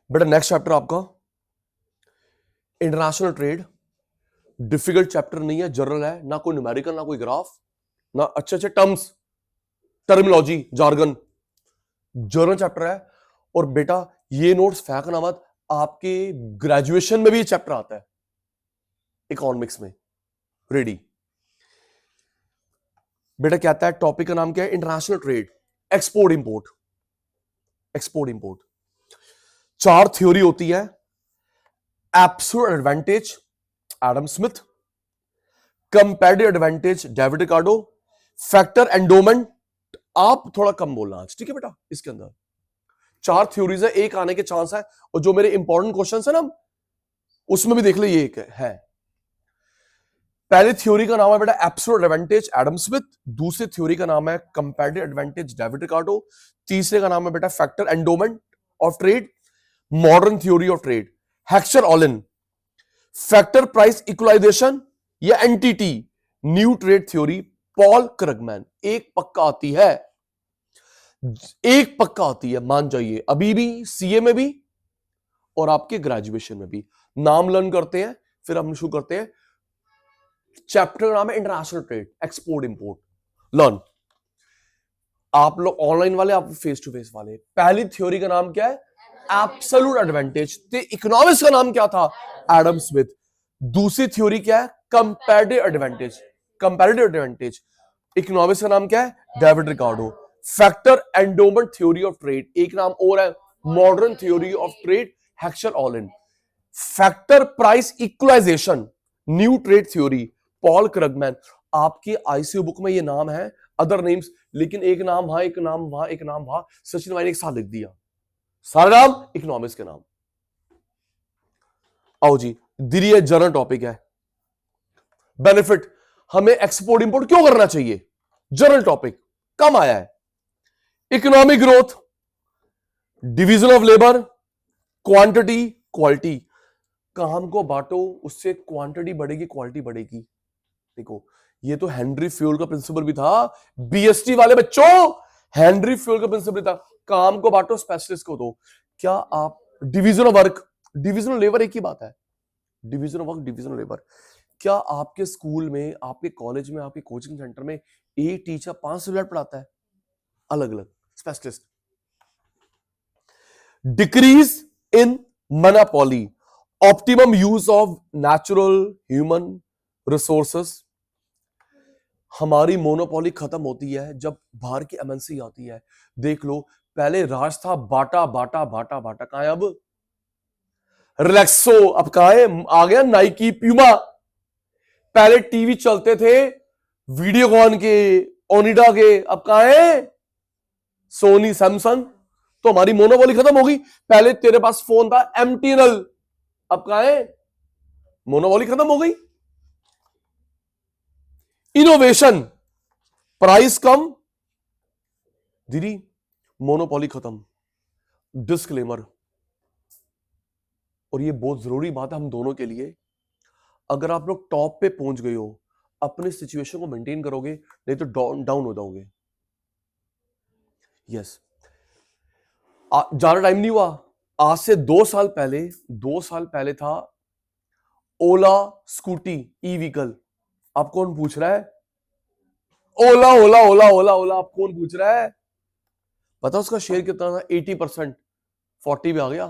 बेटा next chapter आपका international trade. Difficult chapter नहीं है, जनरल है, ना कोई न्यूमेरिकल, ना कोई ग्राफ, ना अच्छे अच्छे terms, terminology, jargon. General chapter है। और बेटा ये नोट्स फेंकना मत, आपके ग्रेजुएशन में भी ये चैप्टर आता है इकोनॉमिक्स में। रेडी बेटा, क्या आता है? टॉपिक का नाम क्या है? International trade, export import. Export import 4 theory होती है। Absolute advantage Adam Smith, comparative advantage David Ricardo, factor endowment. आप थोड़ा कम बोलना आज, ठीक है बेटा? इसके अंदर 4 थ्योरीज है, एक आने के चांस है। और जो मेरे इंपॉर्टेंट क्वेश्चंस है ना, उसमें भी देख ले, ये एक है। पहली थ्योरी का नाम है बेटा एब्सोल्यूट एडवांटेज एडम स्मिथ, दूसरी थ्योरी का नाम है कंपैरेटिव एडवांटेज डेविड रिकार्डो, तीसरे का नाम है बेटा factor endowment of trade, modern theory of trade Heckscher Ohlin, factor price equalization या NTT, new trade theory Paul Krugman. एक पक्का आती है, एक पक्का आती है, मान जाइए, अभी भी सीए में भी और आपके ग्रेजुएशन में भी। नाम लर्न करते हैं, फिर हम शुरू करते हैं। चैप्टर का नाम है international trade, export import. Learn. आप लोग ऑनलाइन वाले, आप फेस टू फेस वाले। पहली थ्योरी का नाम क्या है? Absolute advantage. इकोनॉमिक्स का नाम क्या था? Adam Smith. दूसरी थ्योरी क्या है? Comparative advantage. Comparative advantage economics का नाम क्या है? David Ricardo. Factor endowment theory of trade, एक नाम और है, modern theory of trade Heckscher Ohlin. Factor price equalization, new trade theory Paul Krugman. आपकी आईसीयू बुक में ये नाम है, अदर नेम्स, लेकिन एक नाम वहां, एक नाम वहां, एक नाम वहां। सचिन भाई ने एक साथ लिख दिया सारा नाम इकोनॉमिक्स के नाम। आओ जी, दिरिए जनरल टॉपिक है बेनिफिट। हमें एक्सपोर्ट इंपोर्ट क्यों करना चाहिए? जनरल टॉपिक कम आया है। Economic growth, division of labour, quantity, quality. काम को बांटो, उससे क्वांटिटी बढ़ेगी, क्वालिटी बढ़ेगी। देखो, ये तो हेनरी फ्यूल का प्रिंसिपल भी था। बीएसटी वाले बच्चों, हेनरी फ्यूल का प्रिंसिपल था, काम को बांटो, स्पेशलिस्ट को दो। क्या आप division of work, division of labour एक ही बात है, division of work, division of labour. क्या आपके स्कूल में, आपके कॉलेज में, आपके कोचिंग सेंटर में एक टीचर 5 सब्जेक्ट पढ़ाता है, अलग अलग specialist? Decrease in monopoly, optimum use of natural human resources. हमारी मोनोपोली खत्म होती है जब बाहर की एमएनसी आती है। देख लो, पहले राज था बाटा बाटा बाटा बाटा, कहां है अब? रिलैक्सो, अब कहां है? आ गया नाइकी, प्यूमा। पहले टीवी चलते थे वीडियोकॉन के, ओनिडा के, अब कहां है? सोनी, सैमसंग। तो हमारी मोनोपोली खत्म हो गई। पहले तेरे पास फोन था एमटीएनएल, अब कहां है? मोनोपोली खत्म हो गई। इनोवेशन, प्राइस कम, दीदी मोनोपोली खत्म। डिस्क्लेमर, और ये बहुत जरूरी बात है हम दोनों के लिए, अगर आप लोग टॉप पे पहुंच गए हो, अपनी सिचुएशन को मेंटेन करोगे, नहीं तो डाउन हो जाओगे। यस, ज्यादा टाइम नहीं हुआ, आज से 2 साल पहले, 2 साल पहले था ओला स्कूटी, ई व्हीकल। आप कौन पूछ रहा है? ओला ओला ओला ओला ओला, आप कौन पूछ रहा है? पता उसका शेयर कितना था? 80%, 40 भी आ गया।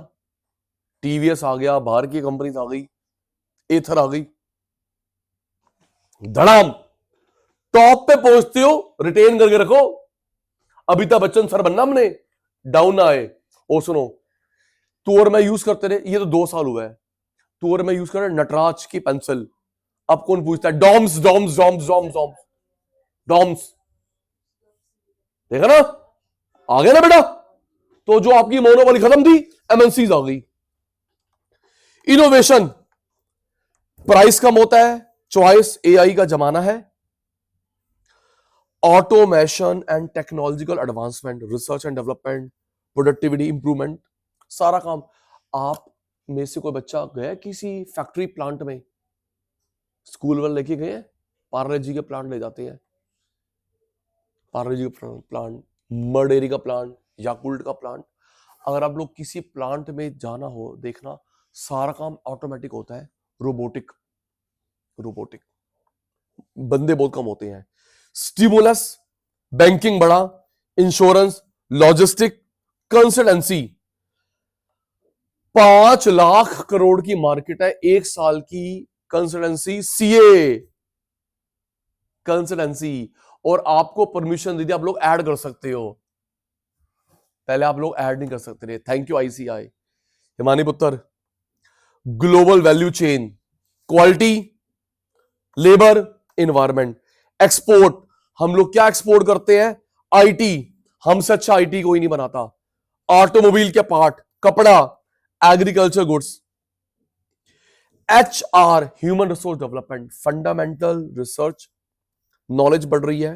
टीवीएस आ गया, बाहर की कंपनी आ गई, एथर आ गई, धड़ाम। टॉप पे पहुंचते हो, रिटेन करके रखो। अमिताभ बच्चन सर बनना हमने, डाउन ना आए। और सुनो, तू और मैं यूज करते रहे, ये तो 2 साल हुआ है, तू और मैं यूज कर रहे नटराज की पेंसिल। अब कौन पूछता है? Doms Doms Doms Doms Doms Doms, देखा ना, आ गया ना बेटा? तो जो आपकी मोनोपोली खत्म थी, एमएनसीज आ गई। इनोवेशन, प्राइस कम होता है, चॉइस, एआई का जमाना है। Automation and technological advancement, research and development, productivity improvement, सारा काम। आप में से कोई बच्चा गया किसी फैक्ट्री प्लांट में? स्कूल वाले लेके गए? पार्ले जी के प्लांट ले जाते हैं, पार्ले जी का प्लांट, मर्डेरी का प्लांट, याकुल्ट का प्लांट। अगर आप लोग किसी प्लांट में जाना हो, देखना सारा काम ऑटोमेटिक होता है, रोबोटिक। रोबोटिक बंदे बहुत कम होते हैं। स्टिमुलस, बैंकिंग बड़ा, insurance, logistic, consultancy, 5 lakh crore की मार्केट है, 1 साल की कंसल्टेंसी, सीए कंसल्टेंसी। और आपको परमिशन दे दी, आप लोग ऐड कर सकते हो, पहले आप लोग ऐड नहीं कर सकते थे। थैंक यू आईसीआई, हिमानी पुत्र। Global value chain, quality, labour, environment, export. हम लोग क्या एक्सपोर्ट करते हैं? आईटी, हमसे अच्छा आईटी कोई नहीं बनाता। ऑटोमोबाइल के पार्ट, कपड़ा, agriculture goods. HR, human resource development, fundamental research, knowledge बढ़ रही है।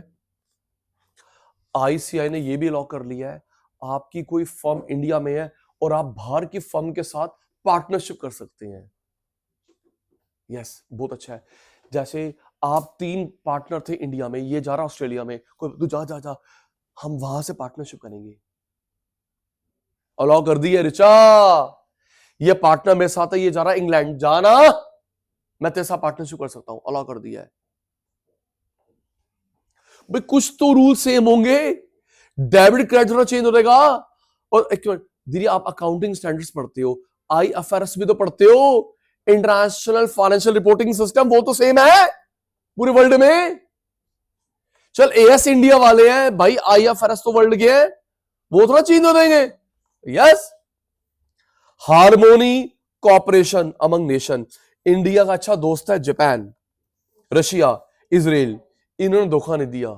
आईसीआई ने यह भी लॉक कर लिया है, आपकी कोई फर्म इंडिया में है और आप बाहर की फर्म के साथ पार्टनरशिप कर सकते हैं। यस, बहुत अच्छा है। जैसे आप 3 पार्टनर थे इंडिया में, ये जा रहा ऑस्ट्रेलिया में, कोई तू जा जा जा, हम वहां से पार्टनरशिप करेंगे। अलाउ कर दी है रिचा, ये पार्टनर मेरे साथ है, ये जा रहा इंग्लैंड, जाना मैं तेरे साथ पार्टनरशिप कर सकता हूं, अलाउ कर दिया है भाई। कुछ तो रूल सेम होंगे, डेबिट क्रेडिट थोड़ा चेंज हो जाएगा। और एक मिनट दीदी, आप अकाउंटिंग स्टैंडर्ड्स पढ़ते हो, IFRS भी तो पढ़ते हो, इंटरनेशनल फाइनेंशियल रिपोर्टिंग सिस्टम, वो तो सेम है पूरे वर्ल्ड में। चल AS इंडिया वाले हैं भाई, IFRS तो वर्ल्ड के हैं, वो थोड़ा चेंज हो जाएंगे। Yes, harmony, cooperation among nation. India का अच्छा दोस्त है जापान, रशिया, इजराइल, इन्होंने धोखा नहीं दिया।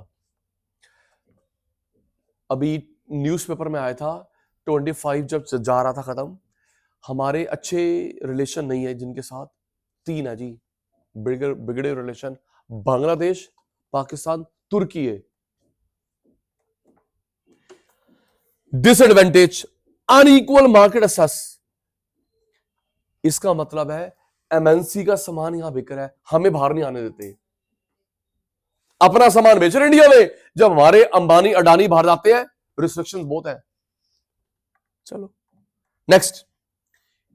अभी न्यूज़पेपर में आया था 25 जब जा रहा था खत्म, हमारे अच्छे रिलेशन नहीं है जिनके साथ, 3 है जी बिगड़े रिलेशन, बांग्लादेश, पाकिस्तान, तुर्की है। Disadvantage, unequal market access. इसका मतलब है MNC का सामान यहां बिक रहा है, हमें बाहर नहीं आने देते, अपना सामान बेच रहे इंडिया में, जब हमारे अंबानी अडानी बाहर जाते हैं, रिस्ट्रिक्शन बहुत है। चलो next,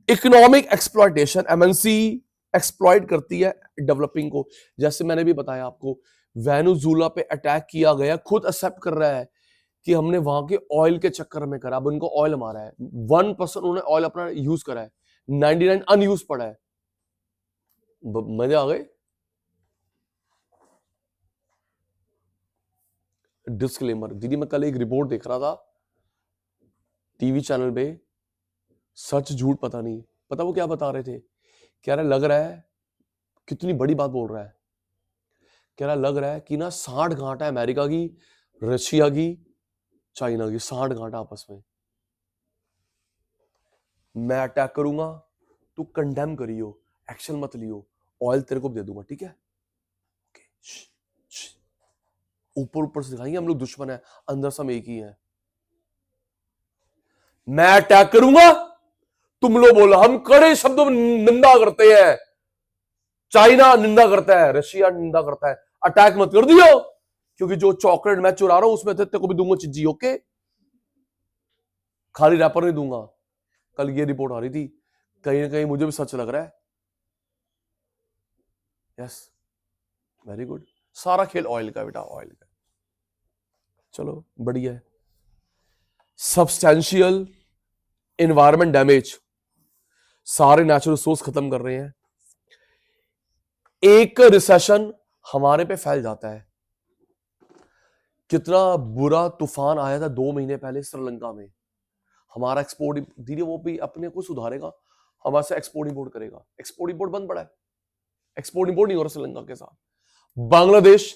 economic exploitation. MNC exploit करती है डेवलपिंग को। जैसे मैंने भी बताया आपको, वेनेजुएला पे अटैक किया गया, खुद एक्सेप्ट कर रहा है कि हमने वहां के ऑयल के चक्कर में करा। अब उनको ऑयल मारा है, 1% उन्होंने ऑयल अपना यूज करा है, 99 अनयूज पड़ा है। मजे आ गए। डिस्क्लेमर, दीदी मैं कल एक रिपोर्ट देख रहा था टीवी चैनल पे, सच झूठ पता नहीं, पता वो क्या बता रहे थे, कह रहा लग रहा है, कितनी बड़ी बात बोल रहा है, कह रहा लग रहा है कि ना 60 गांठ है अमेरिका की, रशिया की, चाइना की, 60 गांठ आपस में। मैं अटैक करूंगा, तू कंडेम करियो, एक्शन मत लियो, ऑयल तेरे को दे दूंगा, ठीक है? ऊपर ऊपर से दिखाएंगे हम लोग दुश्मन है, अंदर से हम एक ही है। मैं अटैक करूंगा, तुम लोग बोलो, हम कड़े शब्दों में निंदा करते हैं, चाइना निंदा करता है, रशिया निंदा करता है, अटैक मत कर दियो, क्योंकि जो चॉकलेट मैं चुरा रहा हूं उसमें तेरे को भी दूंगा चिज्जी, ओके? खाली रैपर नहीं दूंगा। कल ये रिपोर्ट आ रही थी, कहीं ना कहीं मुझे भी सच लग रहा है। Yes, very good. सारा खेल ऑयल का बेटा, ऑयल का। चलो बढ़िया है। सब्सटैंशियल एनवायरमेंट डैमेज, सारे नेचुरल रिसोर्स खत्म कर रहे हैं। एक रिसेशन हमारे पे फैल जाता है। कितना बुरा तूफान आया था 2 महीने पहले श्रीलंका में, हमारा एक्सपोर्ट, धीरे वो भी अपने को सुधारेगा, हमारे से एक्सपोर्ट इंपोर्ट करेगा। एक्सपोर्ट इंपोर्ट बंद पड़ा है, एक्सपोर्ट इंपोर्ट नहीं हो रहा श्रीलंका के साथ। बांग्लादेश,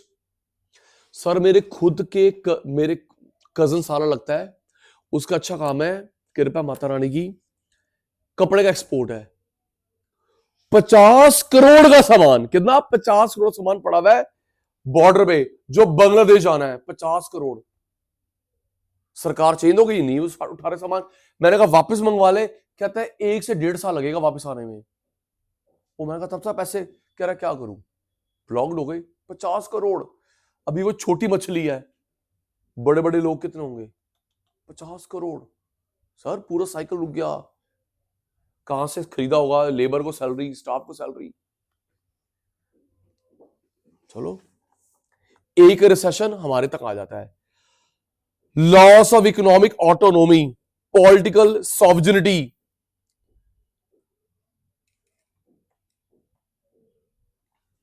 सर मेरे खुद के मेरे कजन सारा लगता है, उसका अच्छा काम है, कृपया माता रानी की, कपड़े का एक्सपोर्ट है। 50 करोड़ का सामान, कितना? 50 करोड़ सामान पड़ा हुआ है बॉर्डर पे, जो बांग्लादेश जाना है, 50 करोड़। सरकार चेंज हो गई, नहीं उठा रहे सामान। मैंने कहा वापस मंगवा ले, कहता है 1 से 1.5 साल लगेगा वापस आने में। वो मैंने कहा तब तक पैसे, कह रहा क्या करूं, ब्लॉक्ड हो गई। 50 करोड़, अभी वो छोटी मछली है, बड़े बड़े लोग कितने होंगे? 50 करोड़। सर पूरा साइकिल रुक गया, कहां से खरीदा होगा, लेबर को सैलरी, स्टाफ को सैलरी। चलो एक रिसेशन हमारे तक आ जाता है। Loss of economic autonomy, political sovereignty,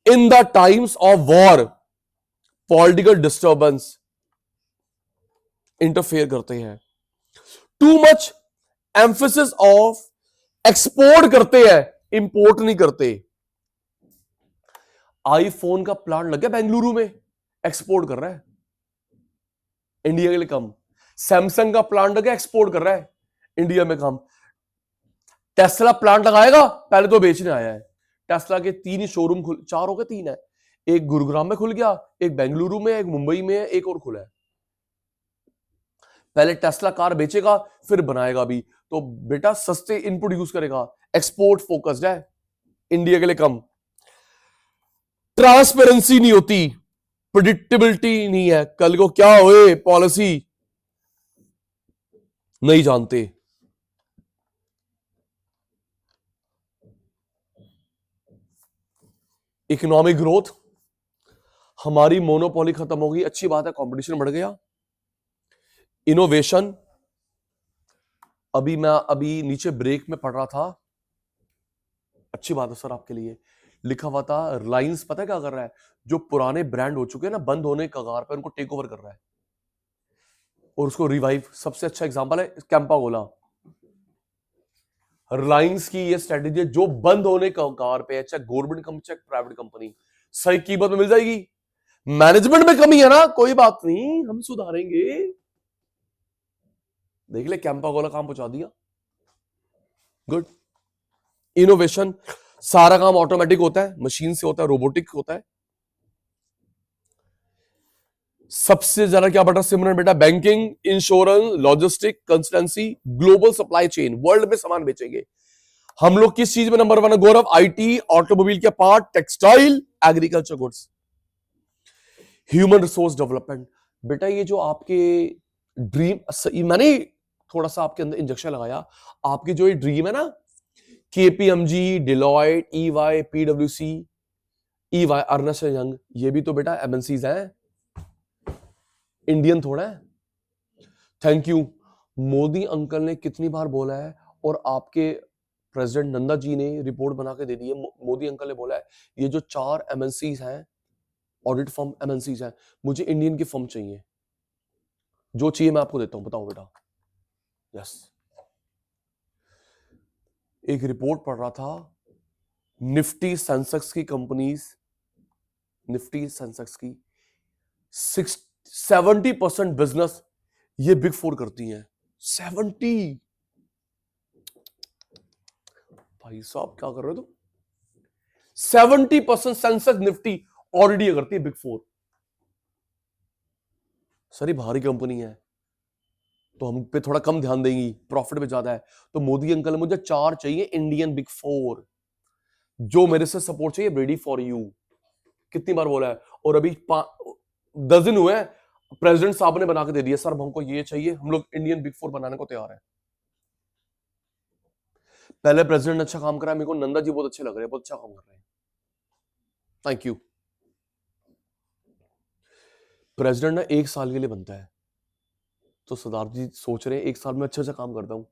in the times of war political disturbance interfere करते हैं। Too much emphasis of export करते हैं, इंपोर्ट नहीं करते। आईफोन का प्लांट लग गया बेंगलुरु में, एक्सपोर्ट कर रहा है, इंडिया के लिए कम। सैमसंग का प्लांट लगा, एक्सपोर्ट कर रहा है, इंडिया में कम। टेस्ला प्लांट लगाएगा, पहले तो बेचने आया है। टेस्ला के 3 ही शोरूम खुल, 4 हो गए, 3 है। एक गुरुग्राम में खुल गया, एक बेंगलुरु में, एक मुंबई में, एक और खुला है। पहले टेस्ला कार बेचेगा, फिर बनाएगा भी। तो बेटा सस्ते इनपुट यूज करेगा, एक्सपोर्ट फोकस्ड है, इंडिया के लिए कम। ट्रांसपेरेंसी नहीं होती, प्रिडिक्टेबिलिटी नहीं है, कल को क्या होए पॉलिसी नहीं जानते। इकोनॉमिक ग्रोथ, हमारी मोनोपोली खत्म हो गई, अच्छी बात है, कंपटीशन बढ़ गया। इनोवेशन, अभी नीचे ब्रेक में पढ़ रहा था, अच्छी बात है सर आपके लिए, लिखा हुआ था रिलायंस पता है क्या कर रहा है, जो पुराने ब्रांड हो चुके हैं ना, बंद होने कगार पे, उनको टेक ओवर कर रहा है और उसको रिवाइव। सबसे अच्छा एग्जांपल है कैंपागोला। रिलायंस की ये स्ट्रेटेजी, जो बंद होने कगार पे है, चाहे गवर्नमेंट कंपनी चाहे प्राइवेट कंपनी, सही कीमत में मिल जाएगी। मैनेजमेंट में कमी है ना, कोई बात नहीं, हम सुधारेंगे। देख ले कैंपागोला काम पहुंचा दिया, गुड। इनोवेशन, सारा काम ऑटोमेटिक होता है, मशीन से होता है, रोबोटिक होता है। सबसे ज्यादा क्या बढ़ रहा है सिमरन बेटा, banking, insurance, logistic, consultancy, global supply chain, world में सामान बेचेंगे। हम लोग किस चीज में नंबर 1 है गौरव? आईटी, ऑटोमोबाइल के part, textile, agriculture goods. Human resource development, बेटा ये जो आपके ड्रीम, मैंने थोड़ा सा आपके अंदर इंजेक्शन लगाया, आपकी जो ये ड्रीम है ना, केपीएमजी, डिलॉयट, ईवाई, पीडब्ल्यूसी, ईवाई, अर्नेस्ट एंड यंग, ये भी तो बेटा एमएनसीज हैं, इंडियन थोड़ा है। Thank you. मोदी अंकल ने कितनी बार बोला है, और आपके प्रेसिडेंट नंदा जी ने रिपोर्ट बना के दे दी है, मोदी अंकल ने बोला है ये जो 4 एमएनसीज हैं, ऑडिट फर्म एमएनसीज हैं, मुझे इंडियन की फर्म चाहिए, जो चाहिए मैं आपको देता हूं, बताओ बेटा। यस। एक रिपोर्ट पढ़ रहा था, निफ्टी सेंसेक्स की कंपनीज, निफ्टी सेंसेक्स की 70% बिजनेस ये बिग 4 करती हैं। 70, भाई साहब क्या कर रहे हो तुम? 70% सेंसेक्स निफ्टी ऑलरेडी करती है बिग 4। सारी भारी कंपनी है, तो हम पे थोड़ा कम ध्यान देंगी, प्रॉफिट पे ज्यादा है। तो मोदी अंकल मुझे 4 चाहिए इंडियन बिग 4, जो मेरे से सपोर्ट चाहिए, रेडी फॉर यू। कितनी बार बोला है, और अभी 10 दिन हुए हैं, प्रेसिडेंट साहब ने बना के दे दिया, सर हमको ये चाहिए, हम लोग इंडियन बिग 4 बनाने को तैयार है। पहले प्रेसिडेंट ने अच्छा काम करा, मेरे को नंदा जी बहुत अच्छे लग रहे हैं, बहुत अच्छा काम कर रहे हैं, थैंक यू। प्रेसिडेंट ना 1 साल के लिए बनता है, तो सरदार जी सोच रहे हैं 1 साल में अच्छा अच्छा काम करता हूं,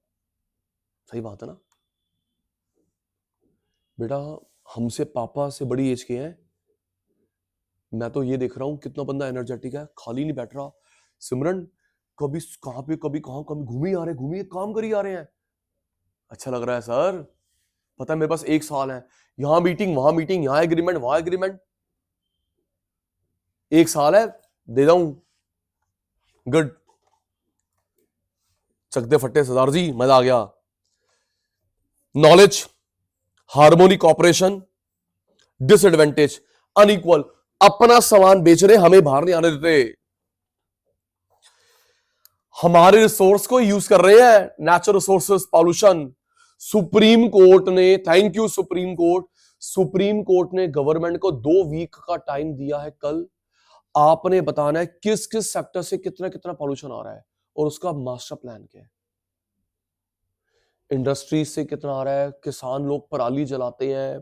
सही बात है ना बेटा? हमसे पापा से बड़ी एज के हैं, मैं तो ये देख रहा हूं कितना बंदा एनर्जेटिक है, खाली नहीं बैठ रहा। सिमरन कभी कहां पे, कभी कहां, कभी घूमी आ रहे, घूमी काम करी आ रहे हैं, अच्छा लग रहा है सर। पता है मेरे पास 1 साल है, यहां मीटिंग वहां मीटिंग, यहां एग्रीमेंट वहां एग्रीमेंट, 1 साल है, दे जाऊं, गुड। चकते फट्टे सरदार जी, मजा आ गया। Knowledge, harmony, cooperation, disadvantage, unequal, अपना सामान बेच रहे, हमें बाहर नहीं आने देते, हमारे रिसोर्स को यूज कर रहे हैं, natural resources, pollution. Supreme court ने, thank you supreme court, supreme court ने गवर्नमेंट को 2 वीक का टाइम दिया है। कल आपने बताना है किस किस सेक्टर से कितना कितना पॉल्यूशन आ रहा है, और उसका मास्टर प्लान क्या है। इंडस्ट्री से कितना आ रहा है, किसान लोग पराली जलाते हैं,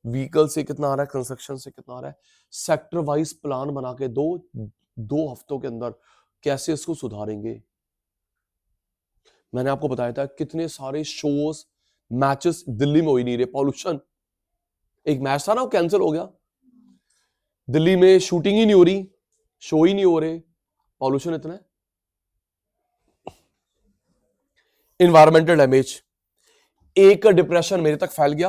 व्हीकल से कितना आ रहा है, कंस्ट्रक्शन से कितना आ रहा है। सेक्टर वाइज प्लान बना के दो हफ्तों के अंदर कैसे इसको सुधारेंगे। मैंने आपको बताया था कितने सारे शोज मैचेस दिल्ली में हो ही नहीं रहे, पॉल्यूशन। एक मैच था ना, वो कैंसिल हो गया, दिल्ली में शूटिंग ही नहीं हो रही, शो ही नहीं हो रहे, पॉल्यूशन इतना है। इन्वायरमेंटल डैमेज, एक डिप्रेशन मेरे तक फैल गया,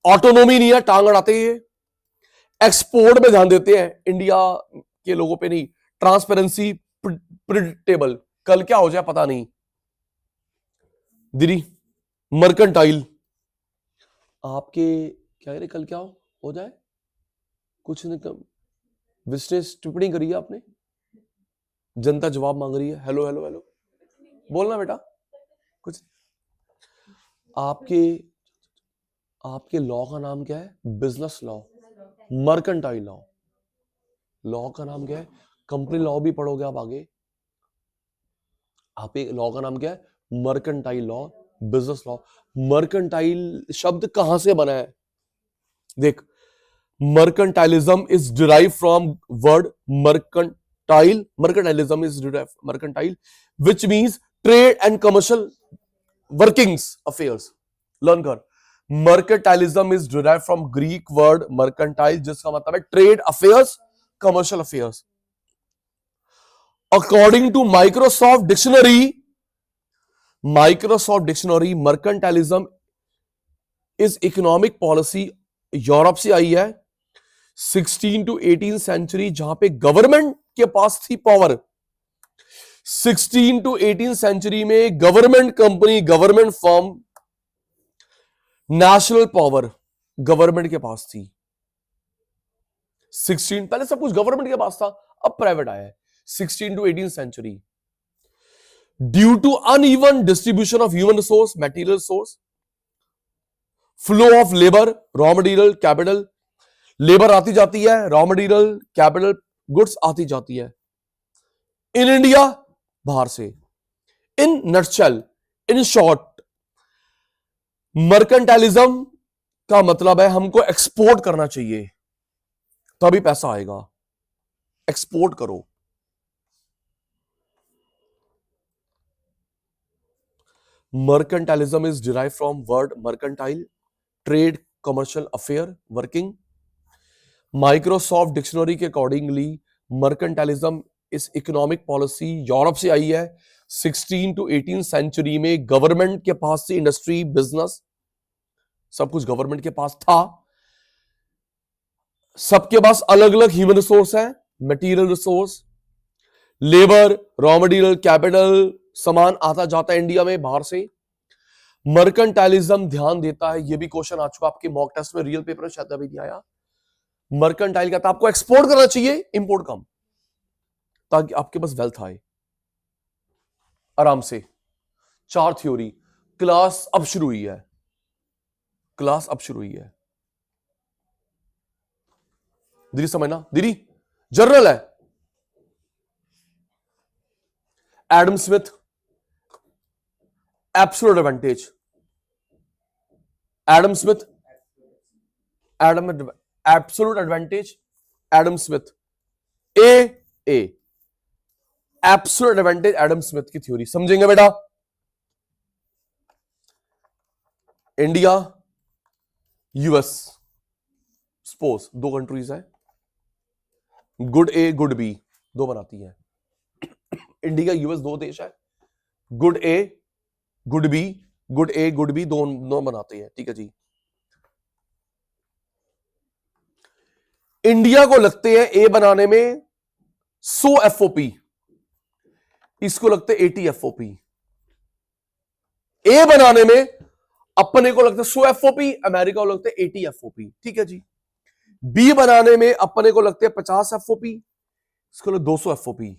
ऑटोनोमी नहीं है, टांग अड़ाते ये, एक्सपोर्ट में ध्यान देते हैं, इंडिया के लोगों पे नहीं, ट्रांसपेरेंसी, प्रिडिक्टेबल, कल क्या हो जाए पता नहीं। दिरी मर्केंटाइल, आपके क्या कह कल क्या हो जाए, कुछ नहीं, विशेष टिप्पणी करी है आपने, जनता जवाब मांग रही है, हेलो हेलो हेलो, बोलना बेटा कुछ। आपके लॉ का नाम क्या है, business law, mercantile law. Law का नाम क्या है, कंपनी लॉ भी पढ़ोगे आप आगे। आप लॉ का नाम क्या है, mercantile law, business law. Mercantile शब्द कहां से बना है, देख, mercantilism is derived from word mercantile, mercantilism is derived mercantile, which means trade and commercial workings affairs। learn कर, mercantilism is derived from Greek word mercantile, जिसका मतलब है trade affairs, commercial affairs। according to Microsoft dictionary, mercantilism is economic policy, Europe से आई है, 16 to 18 century, जहां पे government के पास थी पावर। 16 to 18 सेंचुरी में government company, government firm, national power government के पास थी। 16, पहले सब कुछ गवर्नमेंट के पास था, अब प्राइवेट आया है। 16 to 18 century, due to uneven distribution of human resource, material resource, flow of labour, raw material, capital, labour आती जाती है, रॉ मटेरियल, कैपिटल, गुड्स आती जाती है इन इंडिया, बाहर से। इन नटशेल, इन शॉर्ट, मर्केंटाइलिज्म का मतलब है हमको एक्सपोर्ट करना चाहिए, तभी पैसा आएगा, एक्सपोर्ट करो। Mercantilism is derived from word mercantile, trade, commercial affair, working. Microsoft dictionary के अकॉर्डिंगली मर्केंटाइलिज्म इस इकोनॉमिक पॉलिसी यूरोप से आई है। 16 to 18 सेंचुरी में गवर्नमेंट के पास थी इंडस्ट्री, बिजनेस, सब कुछ गवर्नमेंट के पास था। सबके पास अलग अलग ह्यूमन रिसोर्स है, material resource, labour, raw material, capital, सामान आता जाता है इंडिया में बाहर से। मर्केंटाइलिज्म ध्यान देता है, यह भी क्वेश्चन आ चुका आपके मॉक टेस्ट में, रियल पेपर में शायद अभी नहीं आया। मर्केंटाइल कहता है आपको एक्सपोर्ट करना चाहिए, इंपोर्ट कम, ताकि आपके पास वेल्थ आए आराम से। 4 थ्योरी, क्लास अब शुरू हुई है, क्लास अब शुरू हुई है, दीदी समझना, दीदी जर्नल है। Adam Smith, absolute advantage, Adam Smith, absolute advantage, Adam Smith, a absolute advantage, Adam Smith की थ्योरी समझेंगे बेटा। इंडिया, यूएस, सपोज 2 कंट्रीज है, गुड ए गुड बी, 2 बनाती है। इंडिया यूएस 2 देश है, good A good B, good A good B, दोनों बनाते हैं, ठीक है जी। इंडिया को लगते हैं ए बनाने में 100 एफओपी, इसको लगते 80 एफओपी। ए बनाने में अपने को लगता है 100 एफओपी, अमेरिका को लगते हैं 80 एफओपी, ठीक है जी। बी बनाने में अपने को लगते हैं 50 एफओपी, इसको लगते 200 एफओपी।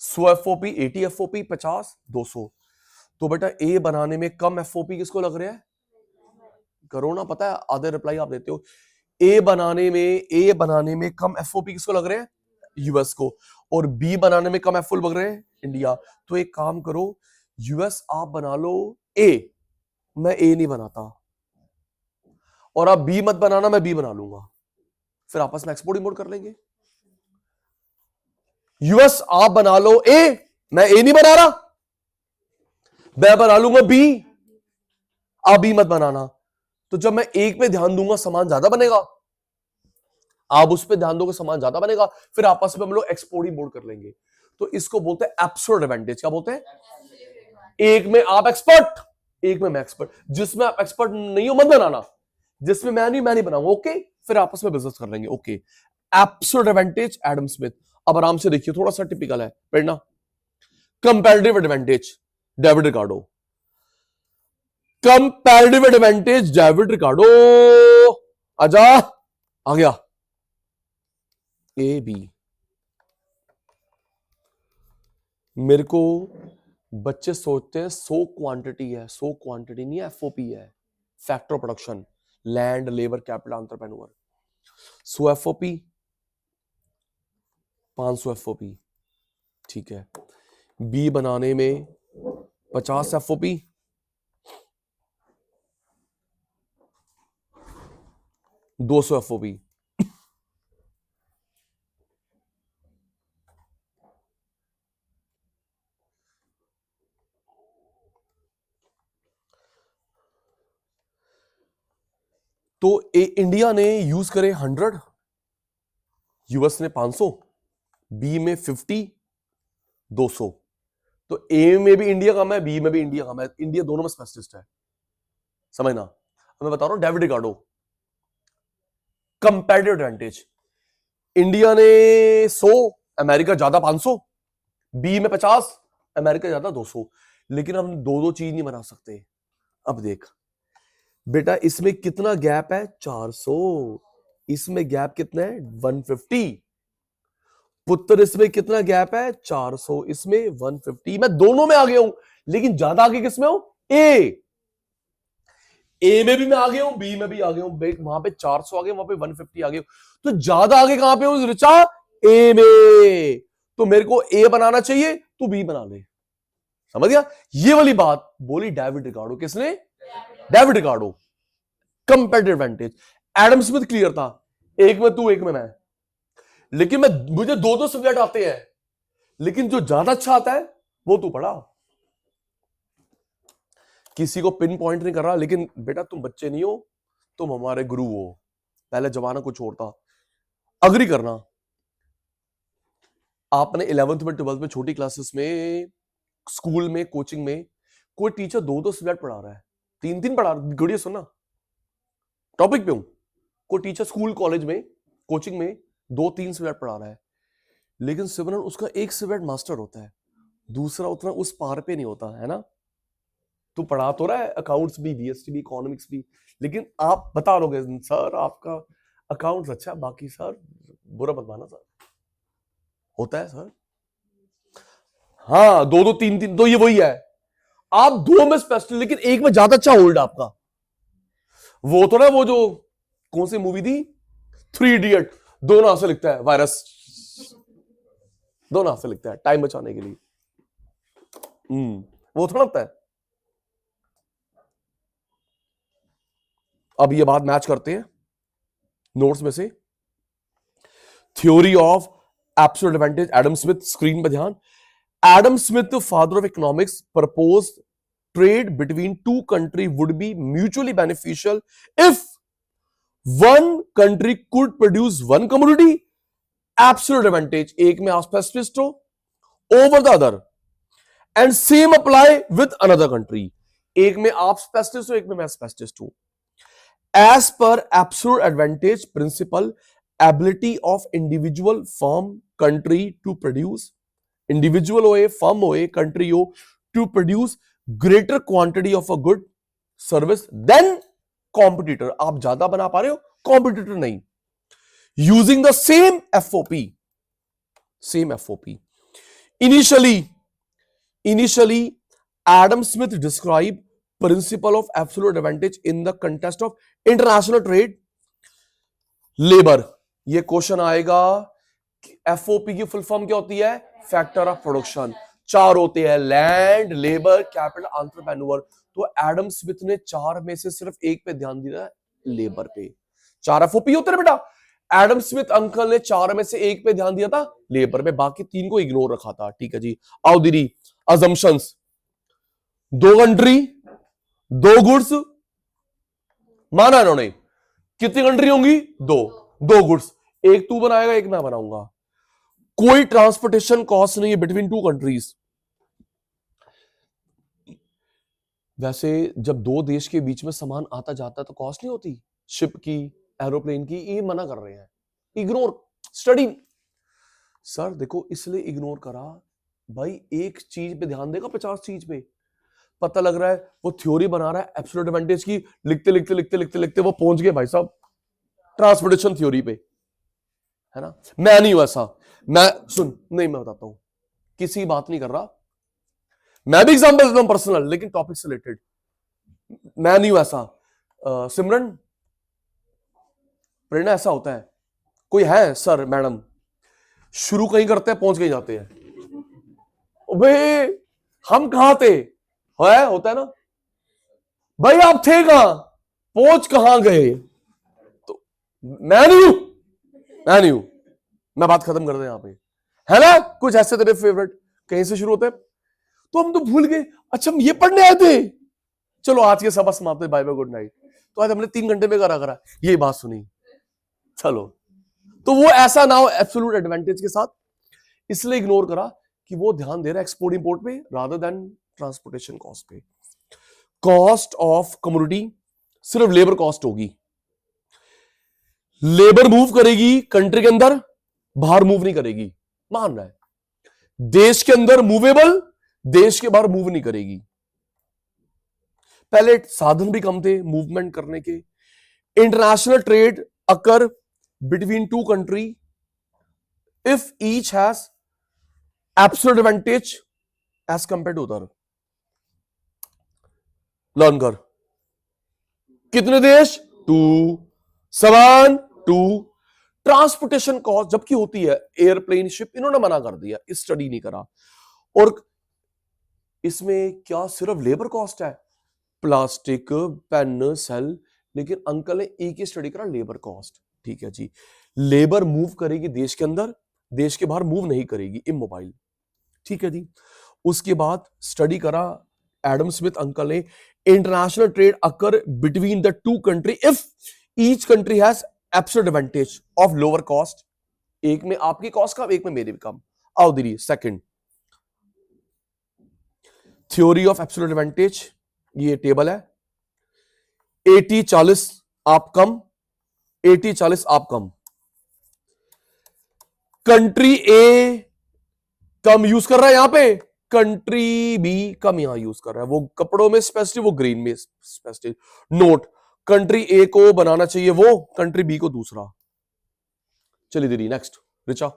100 FOP, 80 FOP, 50, 200। तो बेटा ए बनाने में कम एफओपी किसको लग रहा है, करो ना, पता है आधे रिप्लाई आप देते हो। ए बनाने में कम एफओपी किसको लग रहे हैं, यूएस को, और बी बनाने में कम एफुल बग रहे हैं इंडिया। तो एक काम करो, यूएस आप बना लो ए, मैं ए नहीं बनाता, और आप बी मत बनाना, मैं बी बना लूंगा, फिर आपस में एक्सपोर्ट इंपोर्ट कर लेंगे। यूएस आप बना लो ए, मैं ए नहीं बना रहा, मैं बना लूंगा बी, आप बी मत बनाना। तो जब मैं एक पे ध्यान दूंगा सामान ज्यादा बनेगा, आप उस पे ध्यान दोगे सामान ज्यादा बनेगा, फिर आपस में हम लोग एक्सपोर्ट इंपोर्ट कर लेंगे। तो इसको बोलते हैं एब्सोल्यूट एडवांटेज। क्या बोलते हैं? एक में आप एक्सपर्ट, एक में मैं एक्सपर्ट। जिसमें आप एक्सपर्ट नहीं हो मत बनाना, जिसमें मैं नहीं बनाऊंगा, ओके, फिर आपस में बिजनेस कर लेंगे, okay. Absolute advantage Adam Smith. अब आराम से देखिए, थोड़ा सा टिपिकल है पढ़ना। Comparative advantage David Ricardo, comparative advantage David Ricardo, आजा, आ गया ए बी। मेरे को बच्चे सोचते हैं 100 क्वांटिटी है, 100 क्वांटिटी नहीं है, एफओपी है, factor of production, land, labour, capital, entrepreneur. 100 FOP, 500 FOP, ठीक है। बी बनाने में 50 एफओपी, 200 एफओपी। तो इंडिया ने यूज करे 100, यूएस ने 500, बी में 50, 200। तो ए में भी इंडिया कम है, बी में भी इंडिया कम है, इंडिया दोनों में स्पेशलिस्ट है, समझना। मैं बता रहा हूं David Ricardo, comparative advantage. India ने 100, अमेरिका ज्यादा 500, बी में 50, अमेरिका ज्यादा 200। लेकिन हम दो दो चीज नहीं बना सकते। अब देख बेटा, इसमें कितना गैप है? 400, इसमें गैप कितना है? 150। पुत्र, इसमें कितना गैप है? 400, इसमें 150। मैं दोनों में आ गया हूं, लेकिन ज्यादा आगे किसमें हूं? ए में भी मैं आ गया हूं, बी में भी आ गया हूं। वहां पे 400 आ गए, वहां पे 150 आ गए। तो ज्यादा आगे कहां पे हूं रिचा? ए में। तो मेरे को ए बनाना चाहिए, तू बी बना ले। समझ गया? ये वाली बात बोली डेविड रिकार्डो। किसने? David Ricardo. Comparative advantage. Adam Smith clear था, एक में तू, एक में मैं। लेकिन मुझे दो दो सब्जेक्ट आते हैं, लेकिन जो ज्यादा अच्छा आता है वो तू पढ़ा। किसी को पिन पॉइंट नहीं कर रहा, लेकिन बेटा तुम बच्चे नहीं हो, तुम हमारे गुरु हो। पहले जमाना कुछ और था, अग्री करना। आपने 11th में 12th में छोटी क्लासेस में, स्कूल में, कोचिंग में, कोई टीचर दो दो सब्जेक्ट पढ़ा रहा है, तीन तीन पढ़ा रहा है। गुड़िया सुनना, टॉपिक पे हूं। कोई टीचर स्कूल, कॉलेज में, कोचिंग में 2-3 सब्जेक्ट पढ़ा रहा है, लेकिन सिमरन उसका एक सब्जेक्ट मास्टर होता है, दूसरा उतना उस पार पे नहीं होता है ना। तू पढ़ा तो रहा है अकाउंट्स भी, बीएसटी भी, इकोनॉमिक्स भी, लेकिन आप बता लोगे सर आपका अकाउंट्स अच्छा, बाकी सर बुरा मत माना सर, होता है सर। हाँ, दो दो तीन तीन, तो ये वही है। आप दो में स्पेशल, लेकिन एक में ज्यादा अच्छा होल्ड आपका। वो तो ना, वो जो कौन सी मूवी थी, 3 इडियट, दोनों हाथ से लिखता है वायरस, दोनों हाथ से लिखता है टाइम बचाने के लिए। वो थोड़ा होता है। अब ये बात मैच करते हैं नोट्स में से। Theory of absolute advantage, Adam Smith. Screen पर ध्यान। Adam Smith, father of economics, propose trade between two country would be mutually beneficial if one country could produce one commodity, absolute advantage, एक में आप specialist हो over the other, and same apply with another country, एक में आप specialist हो, एक में मैं स्पेशलिस्ट हूं। As per absolute advantage principle, ability of individual firm country to produce, individual होए, firm होए, country हो, to produce greater quantity of a good service than competitor। आप ज्यादा बना पा रहे हो, competitor नहीं। Using the same FOP, same FOP। Initially, Adam Smith described principle of absolute advantage in the context of international trade, labor। ये question आएगा FOP की फुल फॉर्म क्या होती है? Factor of production. चार होते हैं, लैंड, लेबर, कैपिटल, एंटरप्रेन्योर। तो एडम स्मिथ ने चार में से सिर्फ एक पे ध्यान दिया, लेबर पे। चार एफओपी होते हैं बेटा, एडम स्मिथ अंकल ने चार में से एक पे ध्यान दिया था, लेबर पे, बाकी तीन को इग्नोर रखा था। ठीक है जी। आओ दीदी, अजम्पशंस, दो कंट्री, दो गुड्स, माना इन्होंने। कितनी कंट्री होंगी? दो। दो गुड्स, एक तू बनाएगा, एक मैं बनाऊंगा। कोई ट्रांसपोर्टेशन कॉस्ट नहीं है बिटवीन टू कंट्रीज। वैसे जब दो देश के बीच में सामान आता जाता है तो कॉस्ट नहीं होती, शिप की, एरोप्लेन की। ये मना कर रहे हैं, इग्नोर। स्टडी सर देखो, इसलिए इग्नोर करा भाई, एक चीज पे ध्यान देगा 50 चीज पे। पता लग रहा है वो थ्योरी बना रहा है एब्सोल्यूट एडवांटेज की, लिखते लिखते लिखते लिखते लिखते वो पहुंच गए भाई साहब ट्रांसपोर्टेशन थ्योरी पे, है ना। मैं नहीं हूं ऐसा, मैं सुन नहीं, मैं बताता हूं, किसी बात नहीं कर रहा, मैं भी एग्जांपल देता हूं पर्सनल, लेकिन टॉपिक से रिलेटेड। मैं नहीं हूं ऐसा। सिमरन, प्रेरणा, ऐसा होता है, कोई है सर मैडम, शुरू कहीं करते हैं पहुंच कहीं जाते हैं। भाई हम कहां थे, होता है ना भाई, आप थे कहां, पहुंच कहां गए। तो मैं नहीं हूं, मैं नहीं हूं, मैं बात खत्म कर दे यहां पे, है ना। कुछ ऐसे तेरे फेवरेट कहीं से शुरू होते हैं, तो हम तो भूल गए, अच्छा हम ये पढ़ने आए थे, चलो आज के सबक समाप्त, बाय बाय, गुड नाइट। तो आज हमने 3 घंटे में करा ये बात सुनी, चलो। तो वो ऐसा ना हो एब्सोल्यूट एडवांटेज के साथ, इसलिए इग्नोर करा कि वो ध्यान दे रहा है एक्सपोर्ट इंपोर्ट पे रादर देन ट्रांसपोर्टेशन कॉस्ट पे। कॉस्ट ऑफ कमोडिटी सिर्फ लेबर कॉस्ट होगी, लेबर मूव करेगी कंट्री के अंदर, बाहर मूव नहीं करेगी, मान रहा है। देश के अंदर मूवेबल, देश के बाहर मूव नहीं करेगी। पहले साधन भी कम थे मूवमेंट करने के। International trade occur between two country if each has absolute advantage as compare to other. Learn कर, कितने देश? टू, समान टू। ट्रांसपोर्टेशन कॉस्ट जबकि होती है एयरप्लेन, शिप, इन्होंने मना कर दिया, स्टडी नहीं करा। और इसमें क्या सिर्फ लेबर कॉस्ट है? प्लास्टिक, पेन, सेल, लेकिन अंकल ने एक ही स्टडी करा, लेबर कॉस्ट। ठीक है जी। लेबर मूव करेगी देश के अंदर, देश के बाहर मूव नहीं करेगी, इमोबाइल। ठीक है जी। उसके बाद स्टडी करा एडम स्मिथ अंकल ने, international trade occur between the two country if each country has absolute advantage of lower cost. एक में आपकी कॉस्ट कम, एक में मेरी भी कम। आओ दीदी, second theory of absolute advantage, ये टेबल है। 80-40 आप कम, 80-40 आप कम। कंट्री ए कम यूज कर रहा है यहां पे, कंट्री बी कम यहां यूज कर रहा है। वो कपड़ों में स्पेसिफिक, वो ग्रीन में स्पेसिफिक। नोट, कंट्री ए को बनाना चाहिए वो, कंट्री बी को दूसरा। चलिए दीदी next, Richa,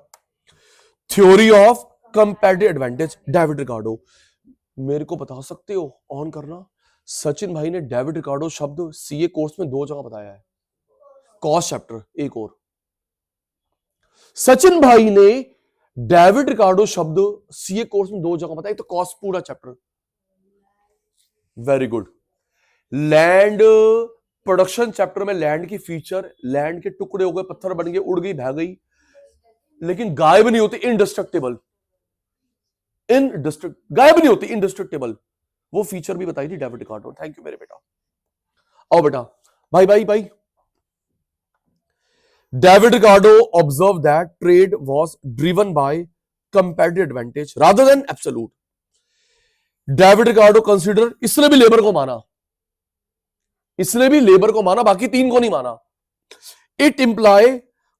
theory of comparative advantage, David Ricardo. मेरे को बता सकते हो, ऑन करना। सचिन भाई ने डेविड रिकार्डो शब्द सीए कोर्स में 2 जगह बताया है, कॉस्ट चैप्टर एक और। सचिन भाई ने डेविड रिकार्डो शब्द सीए कोर्स में 2 जगह बताया, तो कॉस्ट पूरा chapter. Very good. Land production chapter में लैंड की फीचर, लैंड के टुकड़े हो गए, पत्थर बन गए, उड़ गई, बह गई, लेकिन गायब नहीं होती, इनडिस्ट्रक्टेबल। गायब नहीं होती, इनडिस्ट्रक्टेबल। वो फीचर भी बताई थी डेविड रिकार्डो। थैंक यू मेरे बेटा। आओ बेटा, भाई भाई भाई, David Ricardo observed that trade was driven by comparative advantage rather than absolute. David Ricardo consider, इसने भी लेबर को माना, इसने भी लेबर को माना, बाकी तीन को नहीं माना। It imply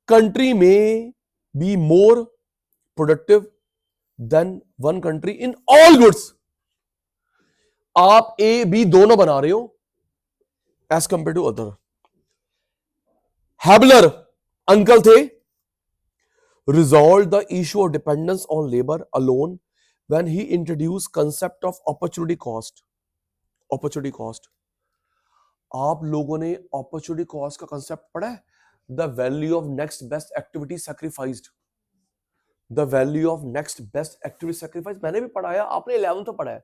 country may be more productive than one country in all goods. आप ए बी दोनों बना रहे हो as compare to other. Haberler uncle थे, resolved the issue of dependence on labor alone when he introduced concept of opportunity cost. Opportunity cost, आप लोगों ने opportunity cost का concept पढ़ा है? The value of next best activity sacrificed. The value of next best activity sacrifice, मैंने भी पढ़ाया, आपने 11th तो पढ़ा है।